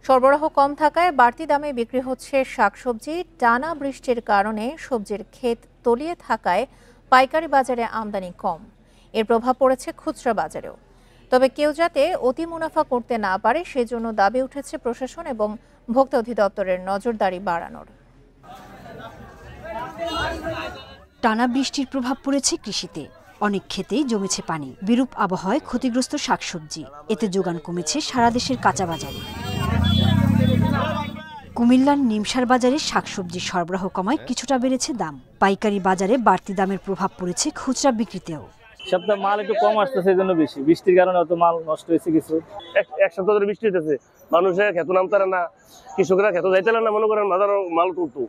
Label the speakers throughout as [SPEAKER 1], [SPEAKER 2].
[SPEAKER 1] সরবরাহ কম থাকায় বাড়তি দামে বিক্রি হচ্ছে শাকসবজি। টানা বৃষ্টির কারণে সবজির ক্ষেত তলিয়ে থাকায় পাইকারি বাজারে আমদানি কম। এর প্রভাব পড়েছে খুচরা বাজারেও। তবে কেউ যাতে অতি মুনাফা করতে না পারে সেজন্য দাবি উঠেছে প্রশাসন এবং ভোক্তা অধিদপ্তরের নজরদারি বাড়ানোর।
[SPEAKER 2] টানা বৃষ্টির প্রভাব পড়েছে কৃষিতে। অনেক ক্ষেতেই জমেছে পানি। বিরূপ আবহাওয়ায় ক্ষতিগ্রস্ত শাকসবজি, এতে যোগান কমেছে সারা দেশের কাঁচা বাজারে। কুমিল্লার নিমসার বাজারে শাকসবজির সরবরাহ কমায় কিছুটা বেড়েছে দাম। পাইকারি বাজারে বাড়তি দামের প্রভাব পড়েছে খুচরা বিক্রিতেও।
[SPEAKER 3] সপ্তাহ মাল একটু কম আসতেছে, এই জন্য বেশি বৃষ্টির কারণে অত মাল নষ্ট হয়েছে। কিছু এক সপ্তাহ ধরে বৃষ্টি হইতেছে, মানুষের খেত নামতারে না, কৃষকরা খেত যাইতে না, মনে করেন বাজার মাল তুলতো।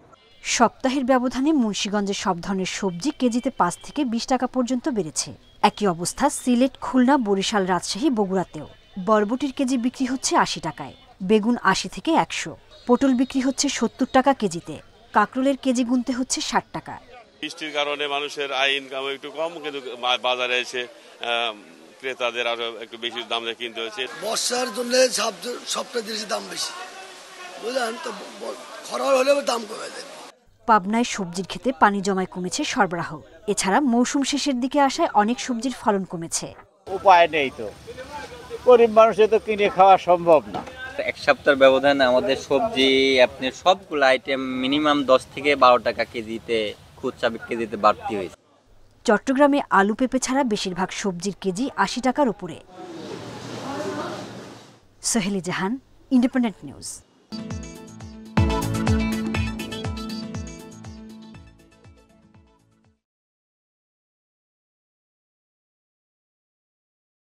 [SPEAKER 2] সপ্তাহের ব্যবধানে মুন্সিগঞ্জের সব ধরনের সবজি কেজিতে 5 থেকে 20 টাকা পর্যন্ত বেড়েছে। একই অবস্থা সিলেট, খুলনা, বরিশাল, রাজশাহী, বগুড়াতেও। বরবটির কেজি বিক্রি হচ্ছে 80 টাকায়, বেগুন 80 থেকে 100, পটল বিক্রি হচ্ছে 70 টাকা কেজিতে, কাঁকরোলের কেজি গুনতে হচ্ছে 60 টাকা।
[SPEAKER 4] বৃষ্টির কারণে মানুষের আয় ইনকাম একটু কম, কিন্তু বাজারে এসে ক্রেতাদের আরো একটু বেশি দাম দিয়ে কিনতে হচ্ছে।
[SPEAKER 5] বর্ষার জন্য সবটা জিনিসের দাম বেশি, বুঝলেন তো, খরা হলেও দাম কমে যায়।
[SPEAKER 2] পাবনায় সবজির ক্ষেতে পানি জমায় কমেছে সরবরাহ। এছাড়া মৌসুম শেষের দিকে আসায় অনেক সবজির ফলন কমেছে।
[SPEAKER 6] উপায় নেই, তো গরিব মানুষের তো কিনে খাওয়া সম্ভব না।
[SPEAKER 7] এক সপ্তাহের ব্যবধানে আমাদের সবজি আপনার সবগুলো আইটেম মিনিমাম 10 থেকে 12 টাকা কেজিতে, খুচরা কেজিতে বাড়তি হয়েছে।
[SPEAKER 2] চট্টগ্রামে আলু পেঁপে ছাড়া বেশিরভাগ সবজির কেজি 80 টাকার উপরে। সোহেলি জাহান, ইন্ডিপেন্ডেন্ট নিউজ।